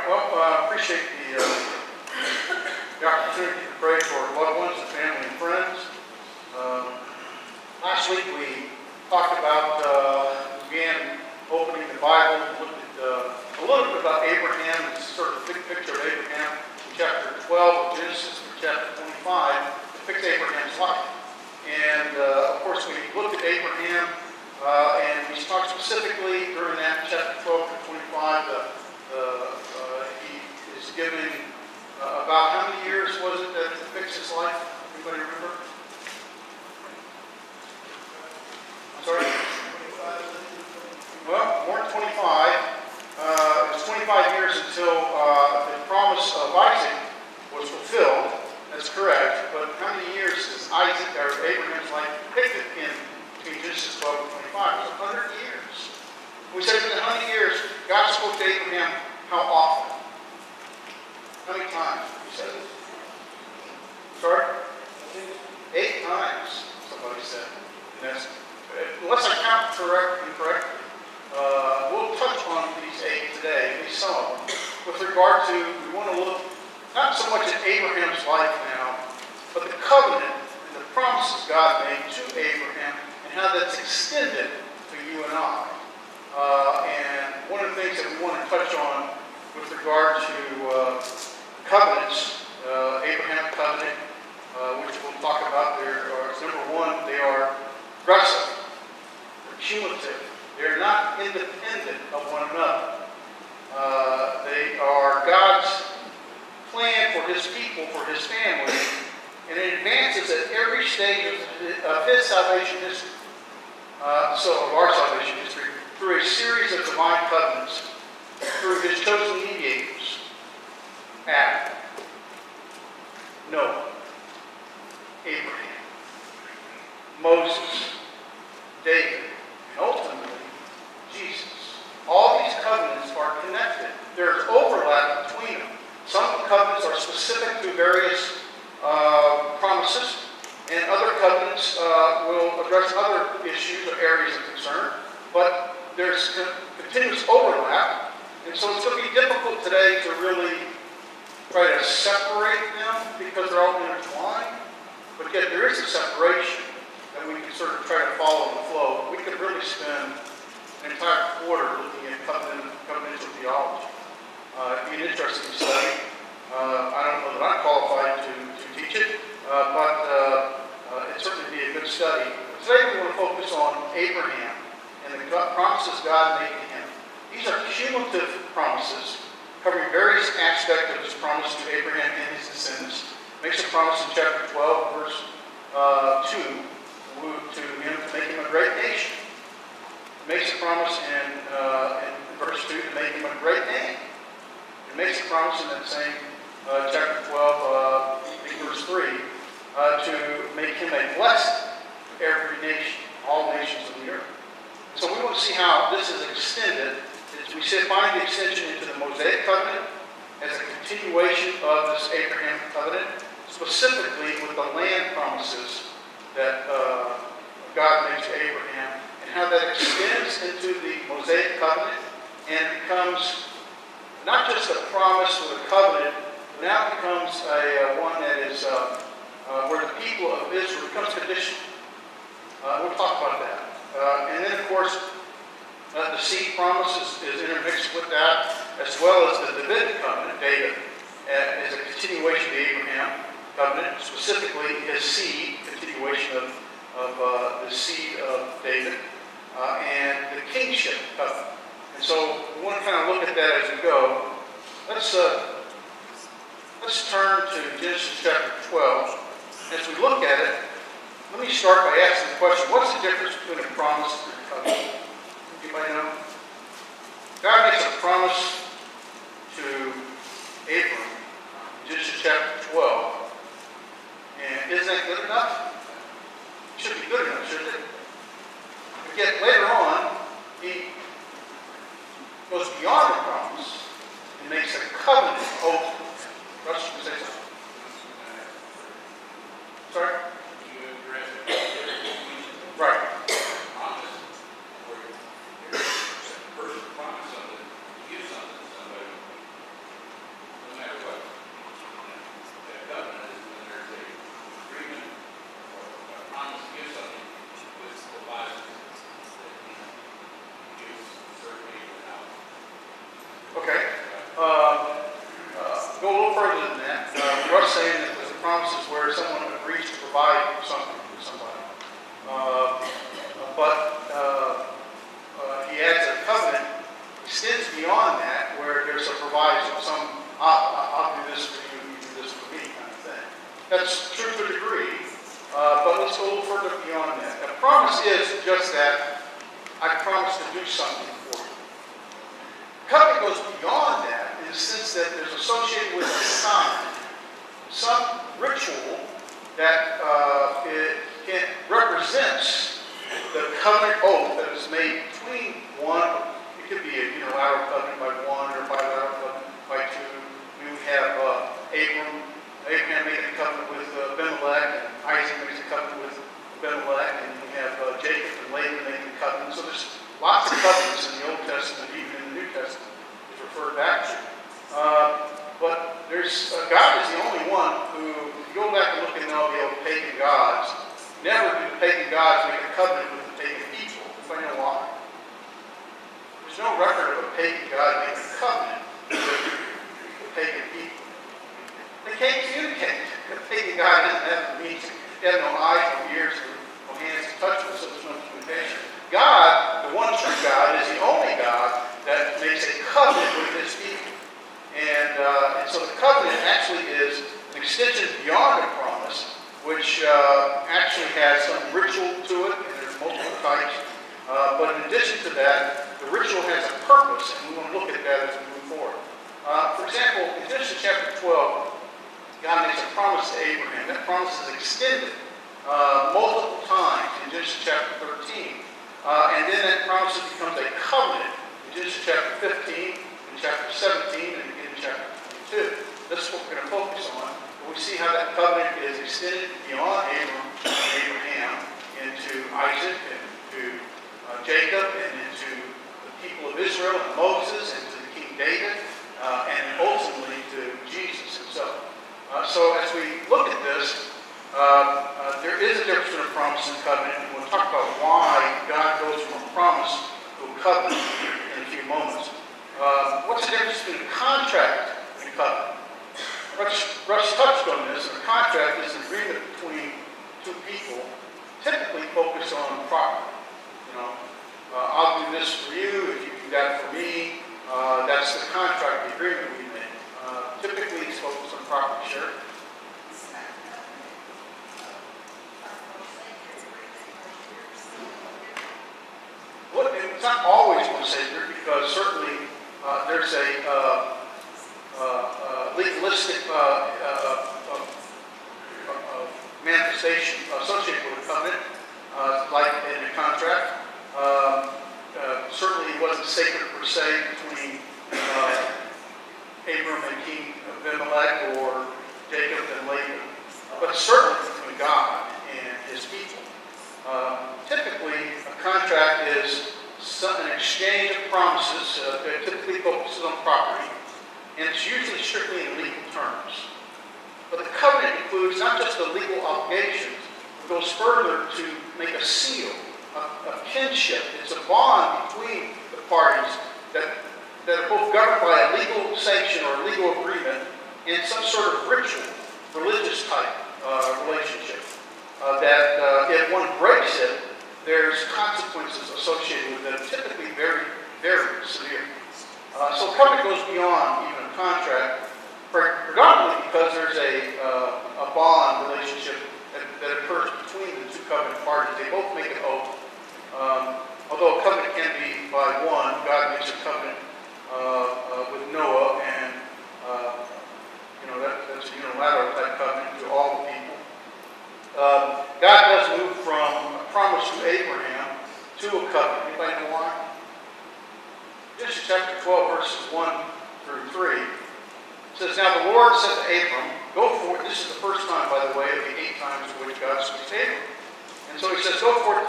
Appreciate the opportunity to pray for loved ones and family and friends. Last week we talked about, began opening the Bible, and looked at a little bit about Abraham, this sort of big picture of Abraham in chapter 12 of Genesis, and chapter 25, depicts Abraham's life. And of course we looked at Abraham, and we talked specifically during that chapter 12 to 25, he is giving about how many years was it that depicts his life? Anybody remember? I'm sorry? Well, more than 25. It was 25 years until the promise of Isaac was fulfilled. That's correct. But how many years is Abraham's life depicted in between Genesis 12 and 25? It was 100 years. We said in 100 years, God spoke to Abraham how often? How many times? He said it. Sorry? 8 times, somebody said. And that's, unless I count incorrectly, we'll touch on these 8 today, at least some of them. With regard to, we want to look not so much at Abraham's life now, but the covenant and the promises God made to Abraham and how that's extended to you and I. And one of the things that we want to touch on with regard to covenants, Abraham's covenant, which we'll talk about there, is number one, they are progressive, they're cumulative, they're not independent of one another. They are God's plan for His people, for His family, and it advances at every stage of His salvation history. Of our salvation history, through a series of divine covenants, through His chosen mediators, Adam, Noah, Abraham, Moses, David, and ultimately, Jesus. All these covenants are connected. There's overlap between them. Some of the covenants are specific to various promises, and other covenants will address other issues or areas of concern, but there's continuous overlap, and so it's going to be difficult today to really try to separate them because they're all intertwined, but yet there is a separation that we can sort of try to follow the flow. We could really spend an entire quarter looking at covenantal theology. It'd be an interesting study. I don't know that I'm qualified to teach it, but it'd certainly be a good study. Today we want to focus on Abraham and the promises God made to him. These are cumulative promises covering various aspects of His promise to Abraham and his descendants. Makes a promise in chapter 12, verse 2, to him to make him a great nation. Makes a promise in verse 2 to make him a great name. It makes a promise in that same chapter 12, verse 3, to make him a blessing to every nation, all nations of the earth. So we want to see how this is extended. As we find the extension into the Mosaic covenant as a continuation of this Abraham covenant, specifically with the land promises that God made to Abraham, and how that extends into the Mosaic covenant and becomes not just a promise or a covenant, but now becomes one that is where the people of Israel becomes conditional. We'll talk about that. And then, of course, the seed promise is intermixed with that, as well as the Davidic covenant, David, is a continuation of the Abraham covenant, specifically his seed, continuation of the seed of David, and the kingship covenant. And so we want to kind of look at that as we go. Let's turn to Genesis chapter 12. As we look at it, let me start by asking the question, what's the difference between a promise and a covenant? Anybody know? God makes a promise to Abram in Genesis chapter 12. And isn't that good enough? It should be good enough, shouldn't it? But yet later on, he goes beyond the promise and makes a covenant oath. Russ, you say something? Sorry? Right. Russ saying that the promise is where someone agrees to provide something for somebody. He adds a covenant extends beyond that, where there's a proviso, I'll do this for you, you do this for me kind of thing. That's true to a degree, but let's go a little further beyond that. A promise is just that, I promise to do something for you. Covenant goes beyond that in the sense that there's associated with a sign, some ritual that represents the covenant oath that is made between one. It could be a unilateral covenant by one or bilateral covenant by two. We would have Abraham making a covenant with Abimelech, and Isaac makes a covenant with Abimelech, and we have Jacob and Laban making a covenant. So there's lots of covenants in the Old Testament, even in the New Testament, is referred back to. But God is the only one who, if you go back and look at all the old pagan gods, never did the pagan gods make a covenant with the pagan people. Anybody know why? There's no record of a pagan god making a covenant with the pagan people. They can't communicate. The pagan god doesn't have the means. They have no eyes, no ears, no hands to touch them, so there's no communication. God, the one true God, is the only God that makes a covenant with his people. And so the covenant actually is an extension beyond a promise, which actually has some ritual to it, and there's multiple types. But in addition to that, the ritual has a purpose, and we want to look at that as we move forward. For example, in Genesis chapter 12, God makes a promise to Abraham. That promise is extended multiple times in Genesis chapter 13. And then that promise becomes a covenant in Genesis chapter 15, in chapter 17, and again in chapter 22. This is what we're going to focus on. We see how that covenant is extended beyond Abraham into Isaac, and to Jacob, and into the people of Israel, and Moses, and to the King David, and ultimately to Jesus himself. So as we look at this, there is a difference between a promise and a covenant, and we'll talk about why God goes from a promise to a covenant in a few moments. What's the difference between a contract and a covenant? Russ touched on this, and a contract is an agreement between two people, typically focused on property. I'll do this for you, if you do that for me. That's the contract, the agreement we make. Typically, it's focused on property share. Well, it's not always more sacred, because certainly there's a legalistic manifestation associated with a covenant, like in a contract. Certainly it wasn't sacred per se between Abram and King Abimelech, or Jacob and Laban, but certainly between God and his people. Typically, a contract is an exchange of promises that typically focuses on property, and it's usually strictly in legal terms. But the covenant includes not just the legal obligations, it goes further to make a seal, a kinship. It's a bond between the parties that are both governed by a legal sanction or a legal agreement and some sort of ritual, religious type relationship. That if one breaks it, there's consequences associated with it, typically very, very severe. So covenant goes beyond even a contract, predominantly because there's a bond relationship that occurs between the two covenant parties. They both make an oath. Although a covenant can be by one, God makes a covenant with Noah, and that's a unilateral type covenant to all the people. God does move from a promise to Abraham to a covenant. Anybody know why? Genesis chapter 12, verses 1 through 3. It says, "Now the Lord said to Abram, go forth." This is the first time, by the way, of the 8 times in which God speaks to Abram. And so he says, "Go forth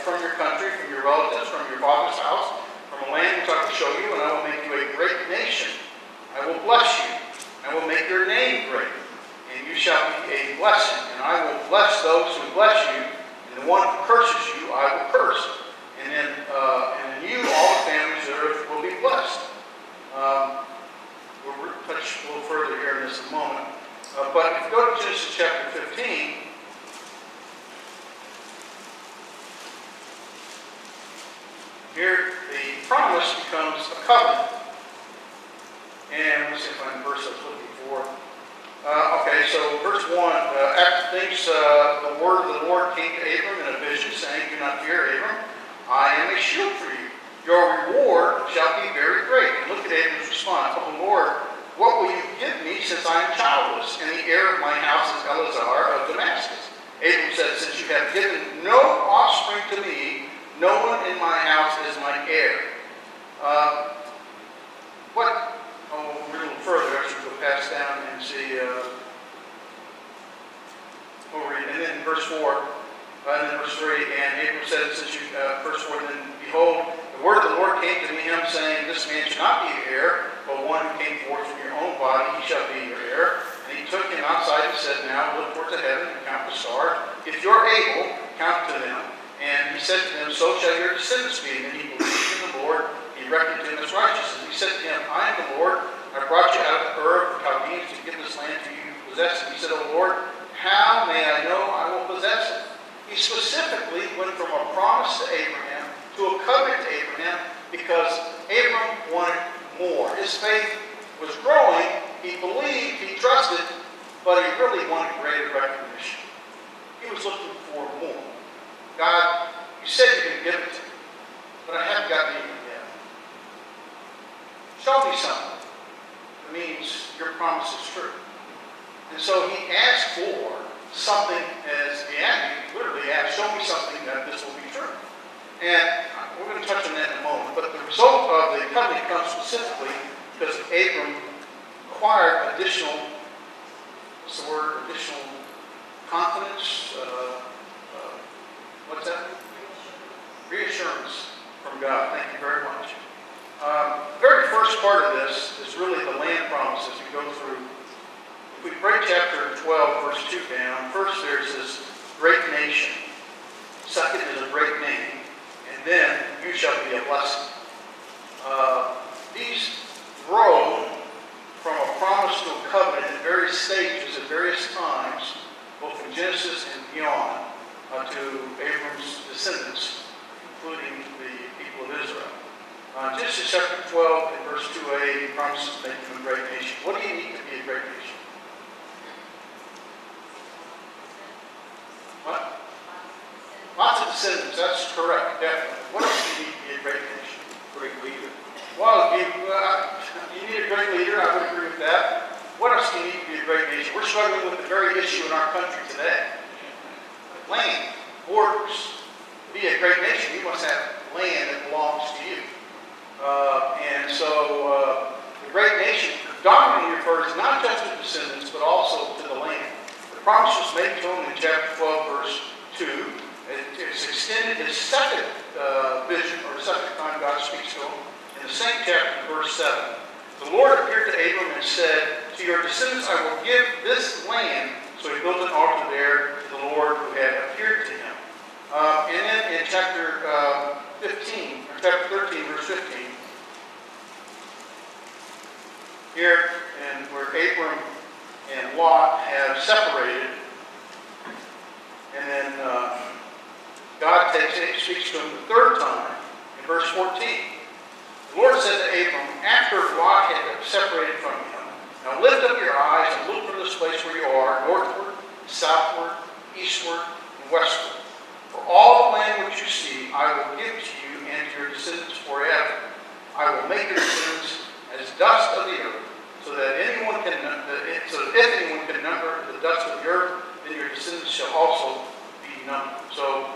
from your country, from your relatives, from your father's house, from a land which I will show you, and I will make you a great nation. I will bless you. I will make your name great, and you shall be a blessing. And I will bless those who bless you, and the one who curses you, I will curse. And in you, all the families of the earth will be blessed." We'll touch a little further here in this moment. Genesis chapter 15, here the promise becomes a covenant. And let's see if I can verse I was looking for. Okay, so verse 1, after things, the word of the Lord came to Abram in a vision, saying, "Do not fear, Abram, I am a shield for you. Your reward shall be very great." And look at Abram's response. "Oh Lord, what will you give me, since I am childless, and the heir of my house is Eleazar of Damascus?" Abram said, "Since you have given no offspring to me, no one in my house is my heir." We're a little further. I should go past down and see. We'll read. And then verse 4, and then verse 3. And Abram said, verse 4, "Then behold, the word of the Lord came to him, saying, This man shall not be your heir, but one who came forth from your own body, he shall be your heir." And he took him outside and said, "Now look towards the heaven and count the stars. If you're able, count to them." And he said to them, "So shall your descendants be." And he believed in the Lord. He reckoned to him as righteousness. He said to him, "I am the Lord. I brought you out of Ur of the Chaldeans to give this land to you to possess it." He said, "O Lord, how may I know I will possess it?" He specifically went from a promise to Abraham to a covenant to Abraham because Abram wanted more. His faith was growing. He believed, he trusted, but he really wanted greater recognition. He was looking for more. "God, you said you could give it to me, but I haven't gotten anything yet. Show me something. It means your promise is true." And so he asked for something, as he literally asked, "Show me something that this will be true." And we're going to touch on that in a moment. But the result of the covenant comes specifically because Abram acquired additional confidence. What's that? Reassurance from God. Thank you very much. The very first part of this is really the land promise as we go through. If we break chapter 12, verse 2 down, first there's this great nation. Second is a great name. And then you shall be a blessing. These grow from a promise to a covenant in various stages at various times, both in Genesis and beyond, to Abram's descendants, including the people of Israel. Genesis chapter 12 and verse 2a, he promises to make you a great nation. What do you need to be a great nation? What? Lots of descendants, that's correct, definitely. What else do you need to be a great nation? Great leader. Well, you need a great leader, I would agree with that. What else do you need to be a great nation? We're struggling with the very issue in our country today. Land, borders. To be a great nation, you must have land that belongs to you. And so the great nation predominantly refers not just to descendants, but also to the land. The promise was made to him in chapter 12, verse 2. It's extended his second vision, or the second time God speaks to him, in the same chapter, verse 7. The Lord appeared to Abram and said, "To your descendants I will give this land." So he built an altar there to the Lord who had appeared to him. And then in chapter 13, verse 15, here, and where Abram and Lot have separated, and then God speaks to him the third time in verse 14. The Lord said to Abram, after Lot had separated from him, "Now lift up your eyes and look from this place where you are, northward, southward, eastward, and westward. For all the land which you see, I will give to you and to your descendants forever. I will make your descendants as dust of the earth, so that if anyone can number the dust of the earth, then your descendants shall also be numbered." So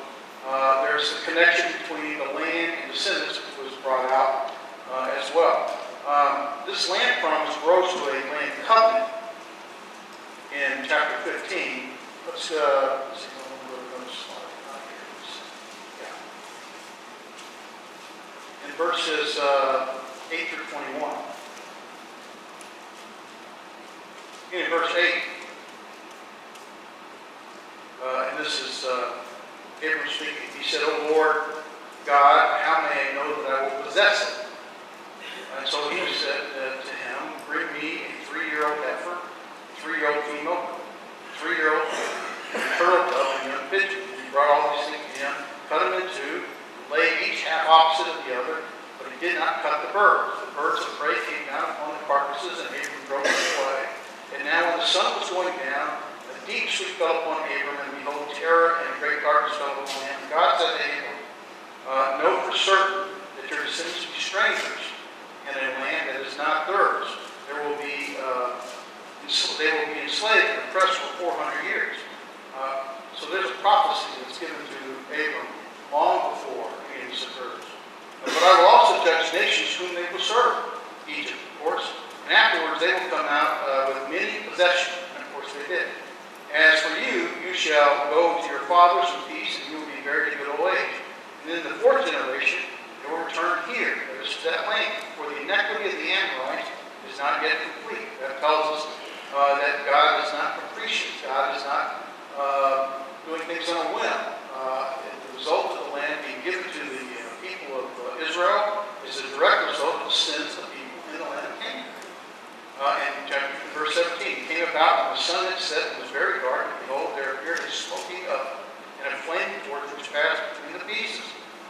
there's a connection between the land and descendants, which was brought out as well. This land promise grows to a land covenant in chapter 15. Let's see. In verses 8 through 21. In verse 8, and this is Abram speaking, he said, "O Lord God, how may I know that I will possess it?" And so he said to him, "Bring me a 3-year-old heifer, a 3-year-old female, 3 sun was going down, a deep sleep fell upon Abram, and behold, terror and great darkness fell upon him. God said to Abram, know for certain that your descendants will be strangers in a land that is not theirs. They will be enslaved and oppressed for 400 years. So there's a prophecy that's given to Abram long before any of this occurs. But I will also judge nations whom they will serve. Egypt, of course. And afterwards they will come out with many possessions. And of course they did. As for you, you shall go to your fathers in peace, and you will be buried in good old age. And then the fourth generation, they will return here. That is to that land. For the iniquity of the Amorites is not yet complete. That tells us that God is not capricious. God is not doing things on a whim. The result of the land being given to the people of Israel is a direct result of the sins of the people in the land of Canaan. In verse 17, it came about when the sun had set and was very dark, and behold, there appeared a smoking oven and a flaming torch which passed between the pieces.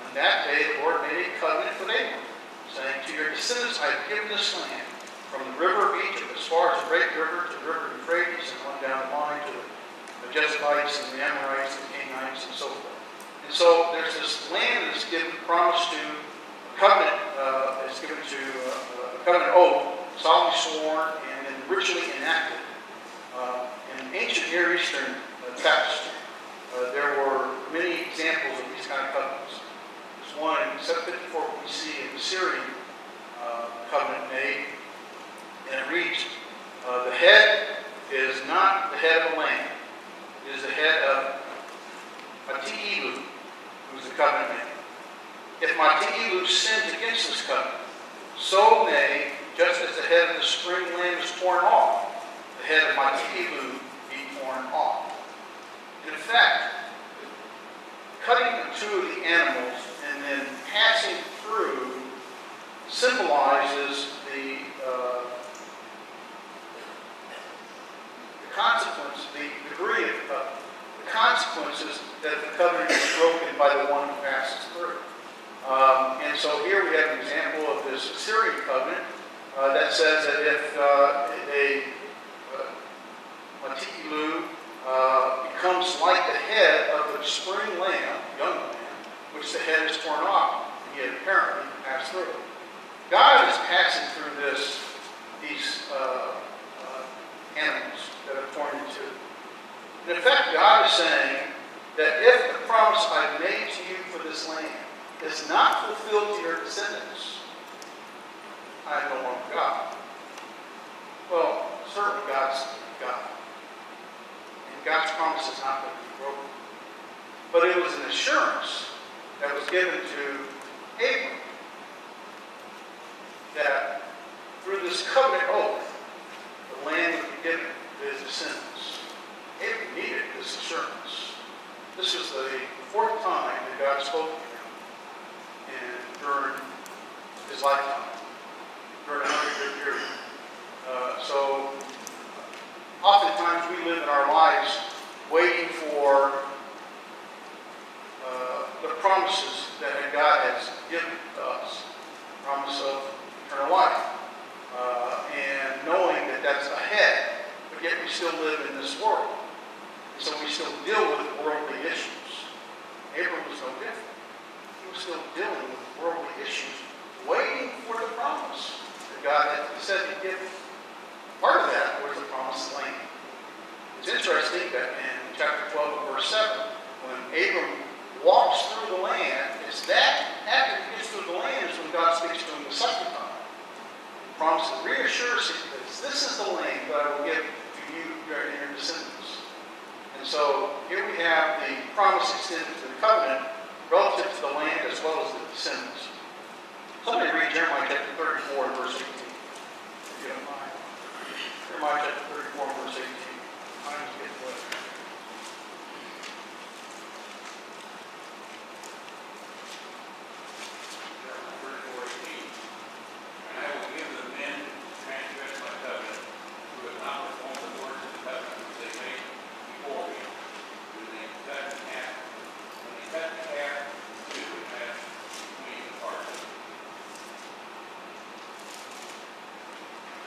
On that day the Lord made a covenant with Abram, saying, to your descendants I have given this land, from the river of Egypt as far as the great river to the river of Euphrates, and on down the line to the Jebusites and the Amorites and the Canaanites and so forth. And so there's this land that's given, promised to a covenant, is given to a covenant oath, solemnly sworn and then ritually enacted. In ancient Near Eastern texts, there were many examples of these kind of covenants. There's one in 754 BC in the Syrian covenant made, and it reads, the head is not the head of a land. It is the head of Cont'd, who's the covenant maker. If Cont'd sins against this covenant, so may, just as the head of the spring lamb is torn off, the head of Cont'd be torn off. In fact, cutting the two of the animals and then passing through symbolizes the consequence, the degree of the covenant. The consequences that the covenant is broken by the one who passes through. And so here we have an example of this Assyrian covenant that says that if Cont'd becomes like the head of the spring lamb, young lamb, which the head is torn off, and yet apparently passed through. God is passing through these animals that are torn in two. And in fact, God is saying that if the promise I've made to you for this land is not fulfilled to your descendants, I am no longer God. Well, certainly God's God. And God's promise is not going to be broken. But it was an assurance that was given to Abram that through this covenant oath, the land would be given to his descendants. Abram needed this assurance. This was the fourth time that God spoke to him during his lifetime, during a 100-year period. So oftentimes we live in our lives waiting for the promises that God has given to us. Promise of eternal life. And knowing that that's ahead, but yet we still live in this world. And so we still deal with worldly issues. Abram was no different. He was still dealing with worldly issues, waiting for the promise that God had said he'd give him. Part of that was the promised land. It's interesting that in chapter 12 verse 7, when Abram walks through the land, it's that after he gets through the land is when God speaks to him the second time. The promise reassures him that this is the land that I will give to you and your descendants. And so here we have the promise extended to the covenant relative to the land as well as the descendants. Somebody read Jeremiah chapter 34 and verse 18. If you don't mind. Jeremiah chapter 34 and verse 18. Times get away.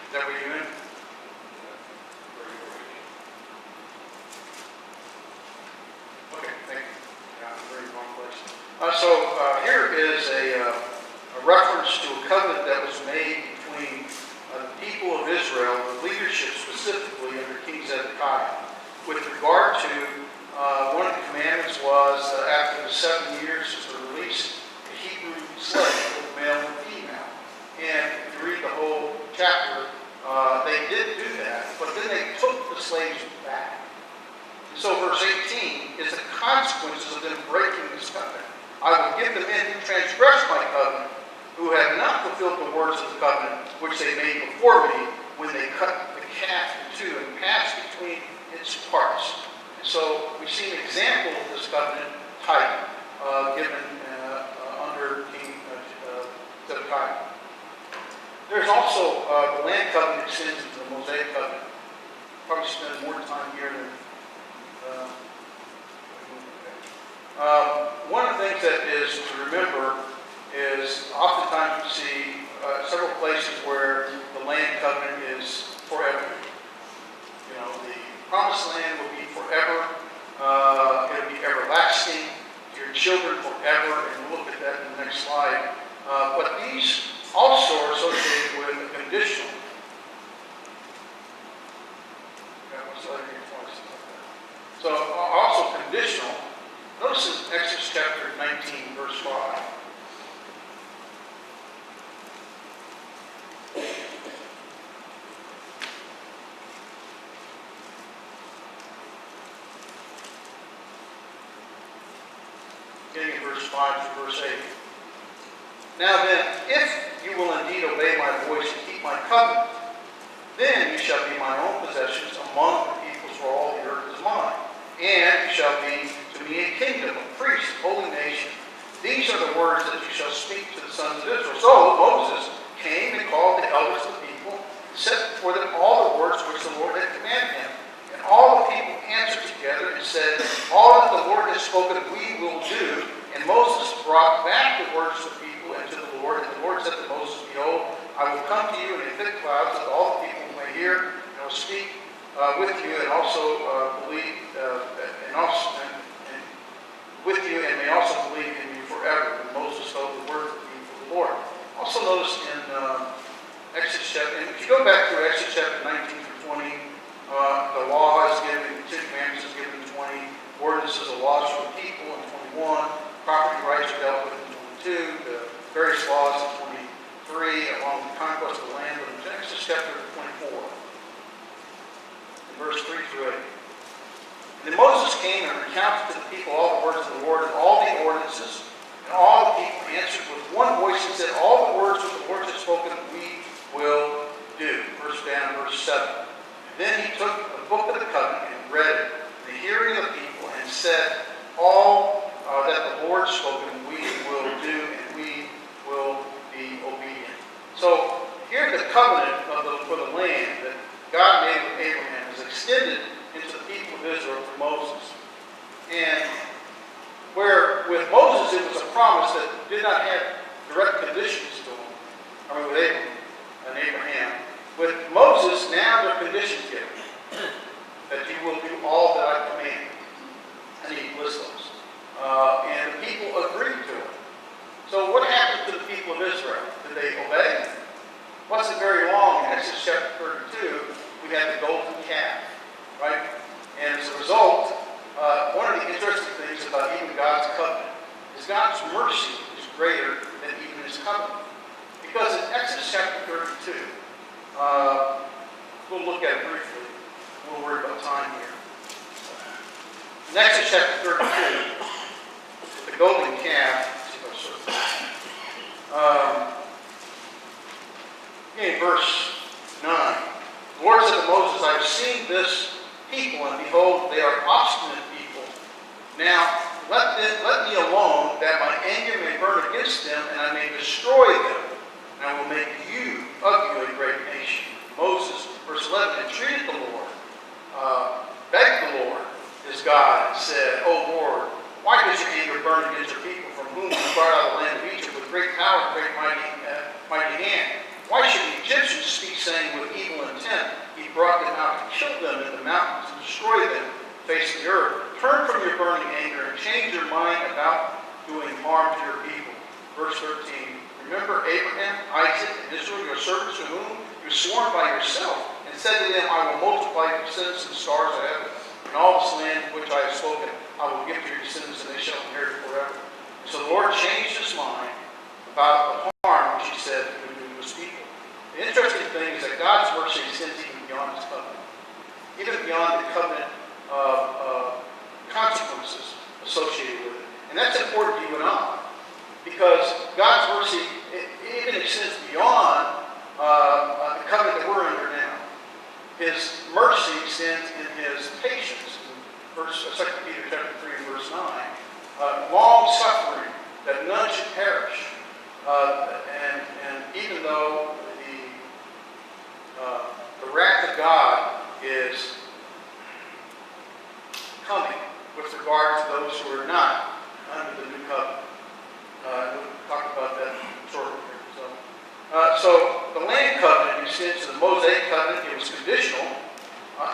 Is that what you're doing? Here is a reference to a covenant that was made between the people of Israel, the leadership specifically under King Zedekiah, with regard to one of the commandments was after the 7 years to release the Hebrew slave, both male and female. And if you read the whole chapter, they did do that, but then they took the slaves back. And so verse 18 is the consequences of them breaking this covenant. I will give the men who transgress my covenant, who have not fulfilled the words of the covenant which they made before me, when they cut the calf in two and passed between its parts. And so we see an example of this covenant type given under King Zedekiah. There's also the land covenant extends into the Mosaic covenant. Probably spend more time here than one of the things that is to remember is oftentimes you see several places where the land covenant is forever. You know, the promised land will be forever. It'll be everlasting. Your children forever. And we'll look at that in the next slide. But these also are associated with a conditional. So also conditional. Notice in Exodus chapter 19, verse 5. Beginning in verse 5 to verse 8. Now then, if you will indeed obey my voice and keep my covenant, then you shall be my own possessions among the peoples, for all the earth is mine. And you shall be to me a kingdom, a priest, a holy nation. These are the words that you shall speak to the sons of Israel. So Moses came and called the elders of the people, and set before them all the words which the Lord had commanded him. And all the people answered together and said, all that the Lord has spoken we will do. And Moses brought back the words of the people and to the Lord. And the Lord said to Moses, behold, I will come to you in a thick cloud, so that all the people may hear, and will speak with you, and also believe, and with you, and may also believe in you forever. And Moses told the word of the people of the Lord. Also notice in Exodus chapter, and if you go back to Exodus chapter 19 through 20, the law is given, the Ten Commandments is given in 20, ordinances and laws for the people in 21, property rights are dealt with in 22, the various laws in 23, along with the conquest of the land, but in Exodus chapter 24. Verse 3 through 8. And then Moses came and recounted to the people all the words of the Lord and all the ordinances. And all the people answered with one voice and said, all the words which the Lord has spoken we will do. Verse 7. And then he took the book of the covenant and read it in the hearing of the people and said, all that the Lord has spoken we will do, and we will be obedient. So here the covenant for the land that God made with Abraham is extended into the people of Israel through Moses. And where with Moses it was a promise that did not have direct conditions to him. With Abraham. With Moses, now there are conditions given. That you will do all that I command. And he lists those. And the people agreed to it. So what happened to the people of Israel? Did they obey? Wasn't very long. In Exodus chapter 32, we had the golden calf, right? And as a result, one of the interesting things about even God's covenant is God's mercy is greater than even his covenant. Because in Exodus chapter 32, we'll look at it briefly. We'll worry about time here. In Exodus chapter 32, the golden calf, in verse 9, the Lord said to Moses, I have seen this people, and behold, they are obstinate people. Now, let me alone, that my anger may burn against them, and I may destroy them. And I will make of you a great nation. Moses, verse 11, entreated the Lord, begged the Lord, his God, and said, O Lord, why does your anger burn against your people, from whom you brought out of the land of Egypt with great power and great mighty hand? Why should the Egyptians speak, saying, with evil intent, he brought them out to kill them in the mountains and destroy them, face of the earth? Turn from your burning anger and change your mind about doing harm to your people. Verse 13, remember Abraham, Isaac, and Israel, your servants to whom you swore by yourself, and said to them, I will multiply your descendants in the stars of heaven, and all this land which I have spoken, I will give to your descendants, and they shall inherit it forever. And so the Lord changed his mind about the harm which he said he would do to his people. The interesting thing is that God's mercy extends even beyond his covenant, even beyond the covenant consequences associated with it. And that's important to you and I, because God's mercy even extends beyond the covenant that we're under now. His mercy extends in his patience. In 2 Peter chapter 3 and verse 9. Long suffering, that none should perish. And even though the wrath of God is coming with regard to those who are not under the new covenant. We'll talk about that shortly here. So the land covenant extends to the Mosaic covenant. It was conditional,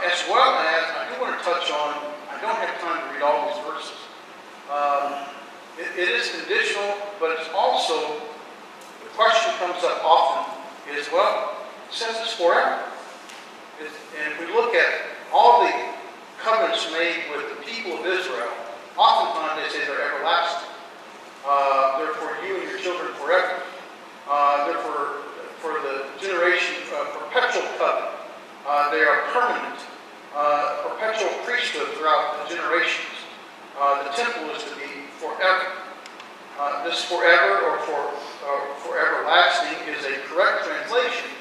as well as, I do want to touch on, I don't have time to read all these verses. It is conditional, but it's also, the question comes up often is, well, it says it's forever. And if we look at all the covenants made with the people of Israel, oftentimes they say they're everlasting. They're for you and your children forever. They're for the generation perpetual covenant. They are permanent, perpetual priesthood throughout the generations. The temple is to be forever. This forever or for everlasting is a correct translation,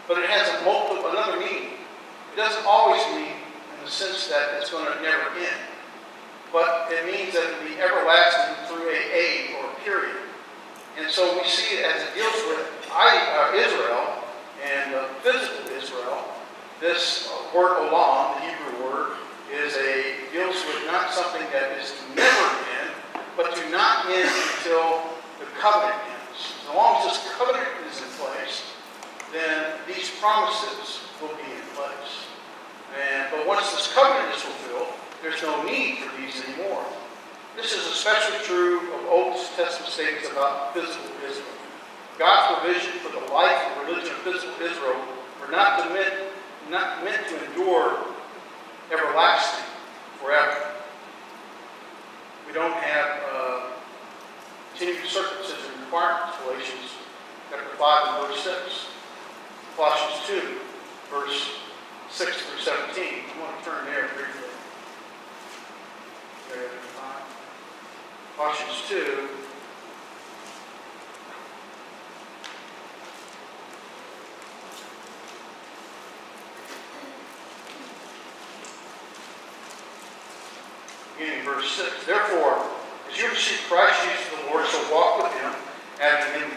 but it has another meaning. It doesn't always mean in the sense that it's going to never end, but it means that it will be everlasting through a age or a period. And so we see it as it deals with Israel and physical Israel. This word olam, the Hebrew word, deals with not something that is to never end, but to not end until the covenant ends. As long as this covenant is in place, then these promises will be in place. But once this covenant is fulfilled, there's no need for these anymore. This is especially true of Old Testament statements about physical Israel. God's provision for the life and religion of physical Israel were not meant to endure everlasting forever. We don't have continued circumcision requirements. Galatians chapter 5 and verse 6. Colossians 2, verse 6 through 17. I want to turn there briefly. Colossians 2. Beginning verse 6. Therefore, as you receive Christ Jesus the Lord, so walk with him, having been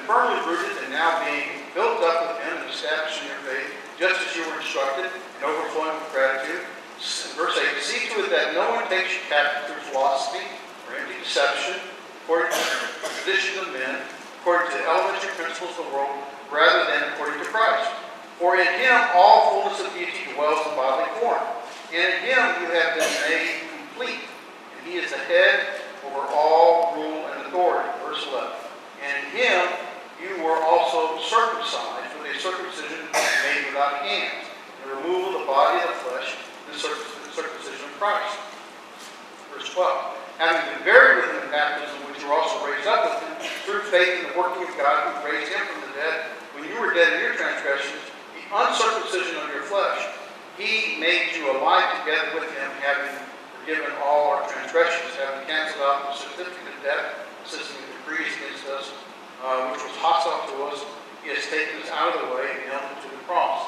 firmly rooted and now being built up with him and established in your faith, just as you were instructed, and overflowing with gratitude. In verse 8, see to it that no one takes you captive through philosophy or empty deception, according to the tradition of men, according to the elementary principles of the world, rather than according to Christ. For in him all fullness of deity dwells in bodily form. And in him you have been made complete, and he is the head over all rule and authority. Verse 11. And in him you were also circumcised with a circumcision made without hands, the removal of the body of the flesh, the circumcision of Christ. Verse 12. Having been buried with him in baptism, which you were also raised up with him, through faith in the working of God who raised him from the dead, when you were dead in your transgressions, the uncircumcision of your flesh, he made you alive together with him, having forgiven all our transgressions, having canceled out the certificate of death, consisting of decrees against us, which was hostile to us. He has taken us out of the way and nailed it to the cross.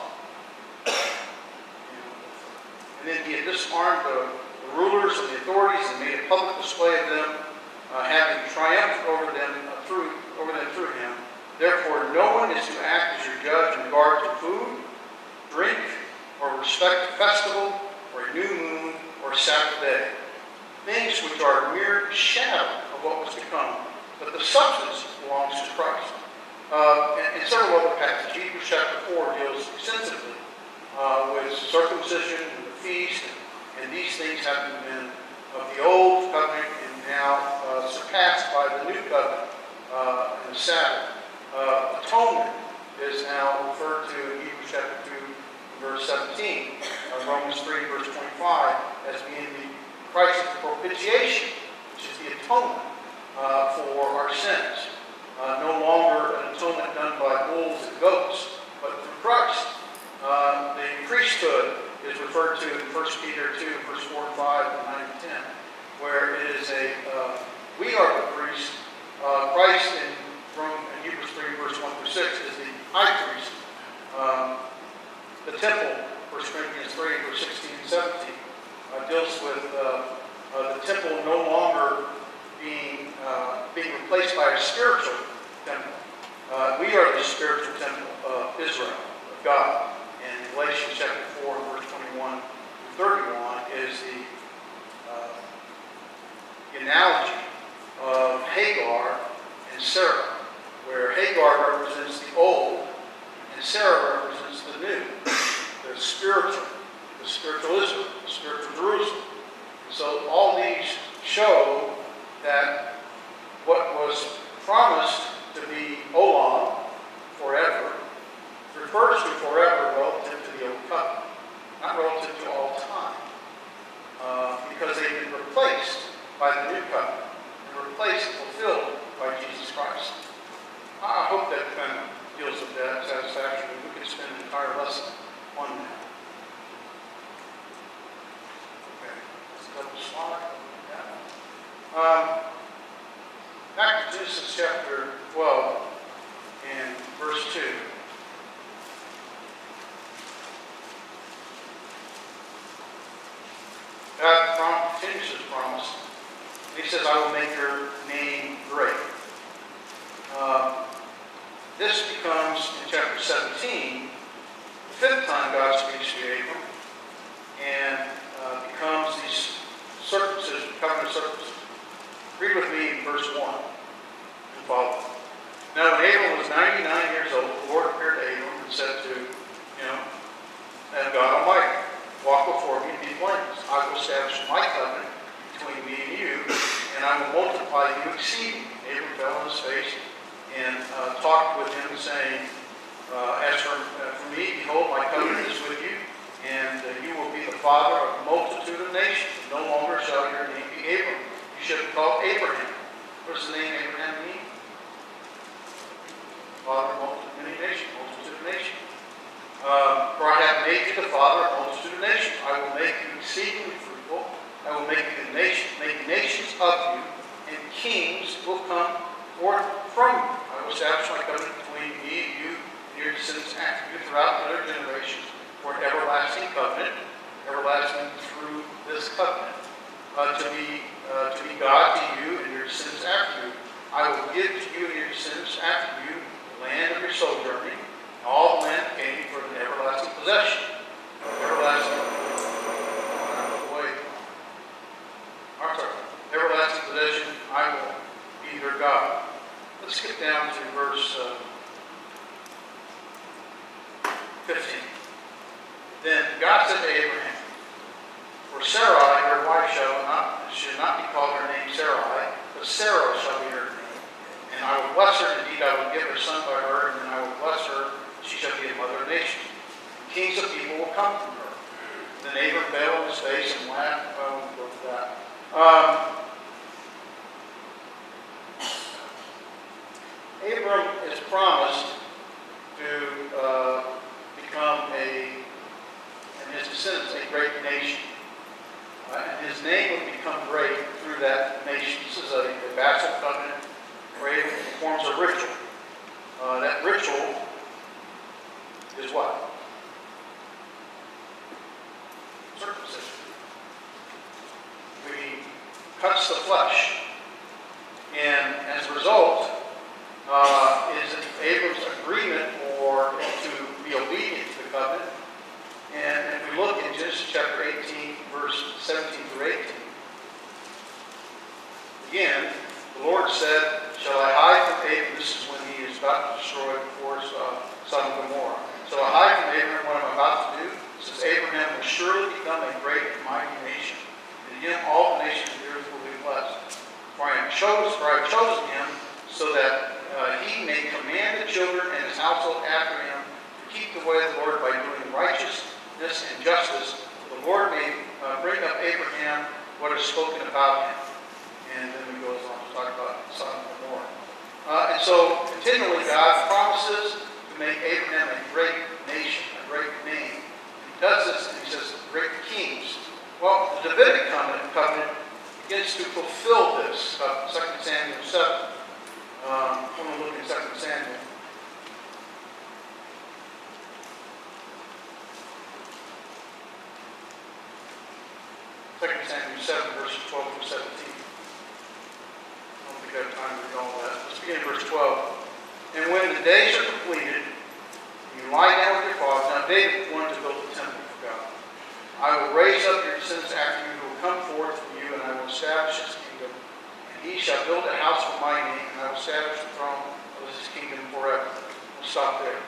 And then he had disarmed the rulers and the authorities and made a public display of them, having triumphed over them through him. Therefore, no one is to act as your judge in regard to food, drink, or respect a festival, or a new moon, or a Sabbath day. Things which are a mere shadow of what was to come, but the substance belongs to Christ. And several other passages. Hebrews chapter 4 deals extensively with circumcision and the feast, and these things having been of the old covenant and now surpassed by the new covenant in the Sabbath. Atonement is now referred to in Hebrews chapter 2, verse 17, Romans 3, verse 25, as being the Christ's propitiation, which is the atonement for our sins. No longer an atonement done by bulls and goats, but through Christ. The priesthood is referred to in 1 Peter 2, verse 4 and 5, and 9 and 10, where it is we are the priest. Christ in Hebrews 3, verse 1 through 6 is the high priest. The temple, 1 Corinthians 3, verse 16 and 17, deals with the temple no longer being replaced by a spiritual temple. We are the spiritual temple of Israel, of God. And Galatians chapter 4, verse 21 to 31 is the analogy of Hagar and Sarah, where Hagar represents the old and Sarah represents the new, the spiritual Israel, the spiritual Jerusalem. So all these show that what was promised to be Olam forever refers to forever relative to the old covenant, not relative to all time, because they've been replaced by the new covenant and replaced and fulfilled by Jesus Christ. I hope that kind of deals with that satisfactorily. We could spend an entire lesson on that. Okay, let's double slide. Back to Genesis chapter 12 and verse 2. God continues his promise. He says, I will make your name great. This becomes, in chapter 17, the fifth time God speaks to Abram, and becomes these circumcision, covenant circumcision. Read with me in verse 1 and follow. Now when Abram was 99 years old, the Lord appeared to Abram and said to him, and God Almighty, walk before me and be blameless. I will establish my covenant between me and you, and I will multiply you exceedingly. Abram fell on his face and talked with him, saying, as for me, behold, my covenant is with you, and you will be the father of a multitude of nations. No longer shall your name be Abram. You should be called Abraham. What does the name Abraham mean? Father of many nations, multitude of nations. For I have made you the father of a multitude of nations. I will make you exceedingly fruitful. I will make nations of you, and kings will come forth from you. I will establish my covenant between me, you, and your descendants after you throughout their generations for an everlasting covenant, everlasting through this covenant, to be God to you and your descendants after you. I will give to you and your descendants after you the land of your sojourning, and all the land came for an everlasting possession. Everlasting possession, I will be their God. Let's skip down to verse 15. Then God said to Abraham, for Sarai, your wife, should not be called her name Sarai, but Sarah shall be her name. And I will bless her, indeed I will give her son by her, and then I will bless her, and she shall be a mother of nations. And kings of people will come from her. Then Abram fell on his face and laughed. I won't go to that. Abram is promised to become and his descendants, a great nation. And his name would become great through that nation. This is a vassal covenant where Abram performs a ritual. That ritual is what? Circumcision. He cuts the flesh. And as a result, is Abram's agreement to be obedient to the covenant. And if we look in Genesis chapter 18, verse 17 through 18, again, the Lord said, shall I hide from Abram? This is when he is about to destroy before Sodom and Gomorrah. Shall I hide from Abraham what I'm about to do? Since Abraham will surely become a great and mighty nation. And in him all the nations the Davidic covenant begins to fulfill this. 2 Samuel 7. I'm going to look at 2 Samuel. 2 Samuel 7, verses 12 through 17. I don't think I have time to read all that. Let's begin in verse 12. And when the days are completed, you lie down with your fathers. Now David wanted to build a temple for God. I will raise up your descendants after you, who will come forth from you, and I will establish his kingdom. And he shall build a house for my name, and I will establish the throne of his kingdom forever. We'll stop there.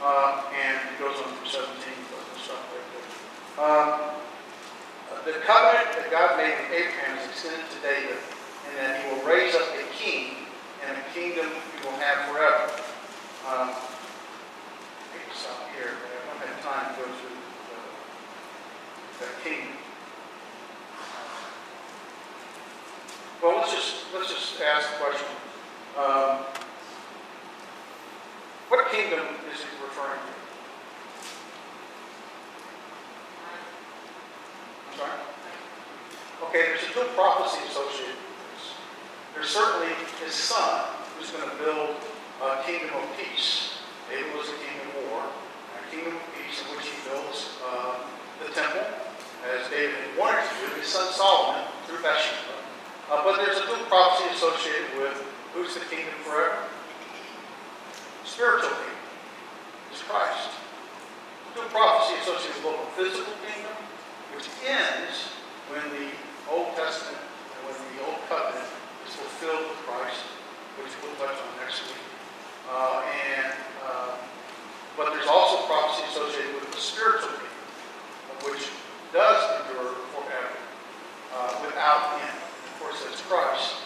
And it goes on through 17, but we'll stop right there. The covenant that God made with Abraham is extended to David, and that he will raise up a king, and a kingdom he will have forever. I think we'll stop here. I don't have time to go through that kingdom. Well, let's just ask the question: what kingdom is he referring to? Sorry? Okay, there's a good prophecy associated with this. There's certainly his son who's going to build a kingdom of peace. David was a king of war, a kingdom of peace in which he builds the temple, as David wanted to do, his son Solomon through Bathsheba. But there's a good prophecy associated with who's the kingdom forever. Spiritual kingdom is Christ. Good prophecy associated with both a physical kingdom, which ends when the Old Testament and when the Old Covenant is fulfilled with Christ, which we'll touch on next week. But there's also prophecy associated with the spiritual kingdom, which does endure forever, without end. Of course, that's Christ.